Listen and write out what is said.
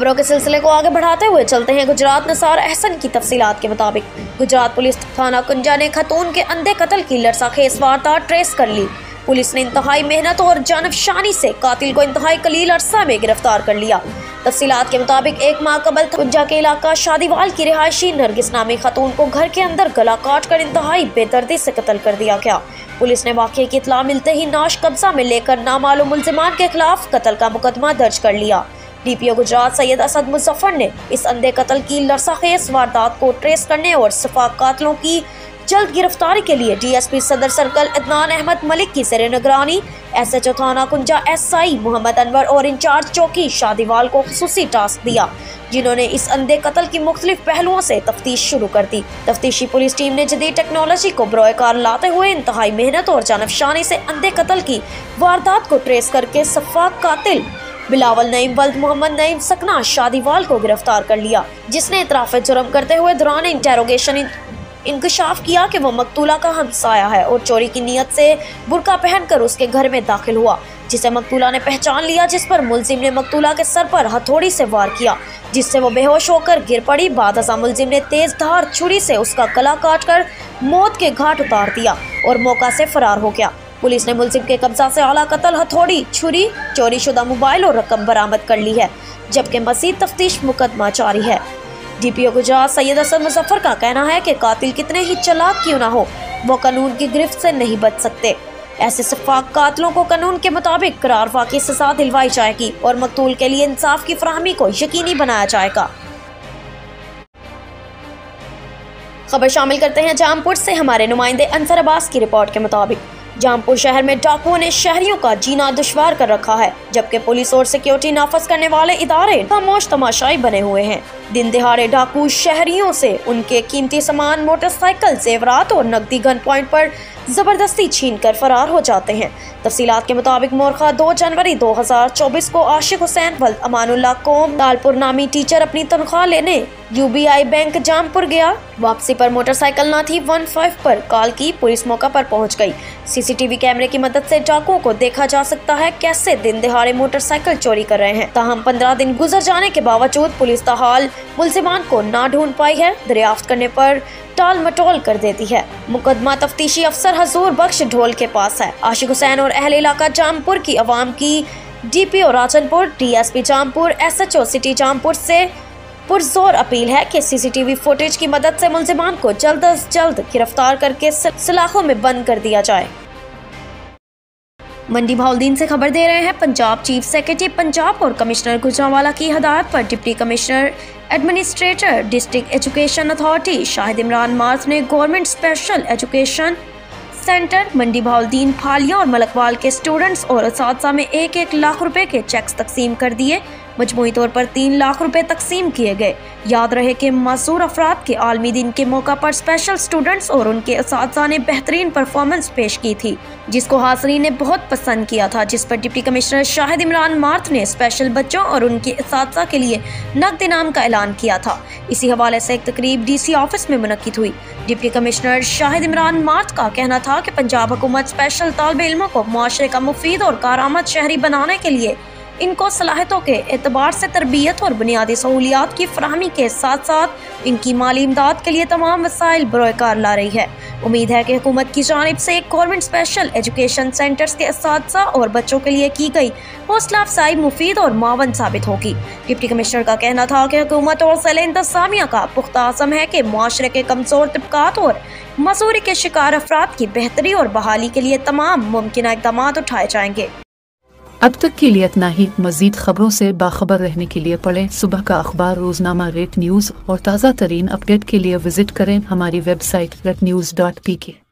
खबरों के सिलसिले को आगे बढ़ाते हुए चलते हैं गुजरात निसार अहसन की तफसीलात के मुताबिक गुजरात पुलिस थाना कुंजा ने खतून के अंधे कत्ल की लड़साखेज वारदात ट्रेस कर ली। पुलिस ने इंतहाई मेहनत और जानफशानी से कातिल को इंतहाई कलील अरसा में गिरफ्तार कर लिया। तफसीलात के मुताबिक 1 माह कबल कुंजा के इलाका शादीवाल की रिहायशी नरगिस नामी खतून को घर के अंदर गला काट कर इंतहाई बेदर्दी से कत्ल कर दिया गया। पुलिस ने वाक़ये की इत्तला मिलते ही नाश कब्जा में लेकर नामालूम मुल्जिमान के खिलाफ कत्ल का मुकदमा दर्ज कर लिया। DPO गुजरात सैयद असद मुजफ्फर ने इस अंधे कत्ल की लड़साखेज वारदात को ट्रेस करने और सफाक कातिलों की जल्द गिरफ्तारी के लिए DSP सदर सर्कल अदनान अहमद मलिक की ज़ेर निगरानी SHO थाना कुंजा SI मोहम्मद अनवर और इंचार्ज चौकी शादीवाल को खुसूसी टास्क दिया, जिन्होंने इस अंधे कत्ल की मुख्तलिफ पहलुओं से तफ्तीश शुरू कर दी। तफ्तीशी पुलिस टीम ने जदीद टेक्नोलॉजी को बरोएकार लाते हुए इंतहाई मेहनत और जानफशानी से अंधे कत्ल की वारदात को ट्रेस करके सफाक कातिल बिलावल नईम वल्द मोहम्मद नईम सकना शादीवाल को गिरफ्तार कर लिया, जिसने इतराफ़े जुर्म करते हुए दौरान इंटेरोगेशन इंकशाफ किया कि वो मकतूला का हमसाया है और चोरी की नीयत से बुर्का पहनकर उसके घर में दाखिल हुआ, जिसे मकतूला ने पहचान लिया, जिस पर मुलजिम ने मकतूला के सर पर हथौड़ी से वार किया, जिससे वो बेहोश होकर गिर पड़ी। बाद अज़ा मुलजिम ने तेज धार छुरी से उसका गला काटकर मौत के घाट उतार दिया और मौका से फरार हो गया। पुलिस ने मुलजिम के कब्जा से आला कत्ल, हथौड़ी, छुरी, चोरी शुदा मोबाइल और रकम बरामद कर ली है, जबकि मज़ीद तफ्तीश मुकदमा जारी है। DPO गुजरात सैयद असद मुजफ्फर का कहना है कि कातिल कितने ही चालाक क्यों ना हो, वो कानून की गिरफ्त से नहीं बच सकते। ऐसे सफाक कातिलों को कानून के मुताबिक करार वाक़ई सज़ा दिलवाई जाएगी और मकतूल के लिए इंसाफ की फराहमी को यकीनी बनाया जाएगा। खबर शामिल करते हैं जामपुर से। हमारे नुमाइंदे अंसर अब्बास की रिपोर्ट के मुताबिक जामपुर शहर में डाकुओं ने शहरियों का जीना दुश्वार कर रखा है, जबकि पुलिस और सिक्योरिटी नाफज करने वाले इदारे खामोश तमाशाई बने हुए हैं। दिन दिहाड़े डाकू शहरियों से उनके कीमती सामान, मोटरसाइकिल, जेवरात और नकदी गन पॉइंट पर जबरदस्ती छीन कर फरार हो जाते हैं। तफसीलात के मुताबिक मोरखा 2 जनवरी 2024 को आशिक हुसैन वल्द अमानुल्लाह कौम तालपुर नामी टीचर अपनी तनख्वाह लेने UBI बैंक जामपुर गया। वापसी पर मोटरसाइकिल ना थी। 15 पर कॉल की, पुलिस मौका पर पहुंच गई। CCTV कैमरे की मदद से डाकुओं को देखा जा सकता है कैसे दिन दिहाड़े मोटरसाइकिल चोरी कर रहे हैं। ताहम 15 दिन गुजर जाने के बावजूद पुलिस ताहाल मुल्जिमान को ना ढूंढ पाई है। दरियाफ्त करने पर टाल मटोल कर देती है। मुकदमा तफ्तीशी अफसर हजूर बख्श ढोल के पास है। आशिक हुसैन और अहले इलाका जामपुर की अवाम की DPO Rajanpur, DSP Jampur, SHO city Jampur से पुरजोर अपील है कि CCTV फुटेज की मदद से मुल्जिमान को जल्द अज जल्द गिरफ्तार करके सलाखों में बंद कर दिया जाए। मंडी भाउलदीन से खबर दे रहे हैं। पंजाब चीफ सेक्रेटरी पंजाब और कमिश्नर गुजरांवाला की हदायत पर deputy commissioner administrator district education authority Shahid Imran math ने गवर्नमेंट स्पेशल एजुकेशन सेंटर मंडी भाउलदीन, फालिया और मलकवाल के स्टूडेंट्स और असातिज़ा में 1-1 लाख रुपए के चेक्स तकसीम कर दिए। मजमूई तौर पर 3 लाख रुपए तकसीम किए गए। याद रहे कि मासूर अफराद के आलमी दिन के मौका पर स्पेशल स्टूडेंट्स और उनके असातिज़ा ने बेहतरीन परफॉर्मेंस पेश की थी, जिसको हाज़रीन ने बहुत पसंद किया था, जिस पर deputy commissioner Shahid Imran math ने स्पेशल बच्चों और उनके असातिज़ा के लिए नकद इनाम का ऐलान किया था। इसी हवाले से एक तकरीब DC ऑफिस में मुनक्किद हुई। Deputy commissioner Shahid Imran math का कहना था कि पंजाब हुकूमत स्पेशल तालिबे इल्मों को मुआशरे का मुफीद और कारआमद शहरी बनाने के लिए इनको सलाहियतों के एतबार से तरबियत और बुनियादी सहूलियात की फराहमी के साथ साथ इनकी माली इमदाद के लिए तमाम वसाइल बरोएकार ला रही है। उम्मीद है कि हुकूमत की जानिब से गवर्नमेंट स्पेशल एजुकेशन सेंटर्स के असातिज़ा और बच्चों के लिए की गई हौसला अफजाई मुफीद और मावन साबित होगी। डिप्टी कमिश्नर का कहना था कि हुकूमत और ज़िला इंतज़ामिया का पुख्ता अज़म है कि मुआशरे के कमज़ोर तबकात और मसूरी के शिकार अफराद की बेहतरी और बहाली के लिए तमाम मुमकिन इक़दाम उठाए जाएंगे। अब तक के लिए इतना ही। मज़ीद खबरों से बाखबर रहने के लिए पढ़ें सुबह का अखबार, रोजनामा रेट न्यूज़ और ताज़ा तरीन अपडेट के लिए विजिट करें हमारी वेबसाइट rednews.pk।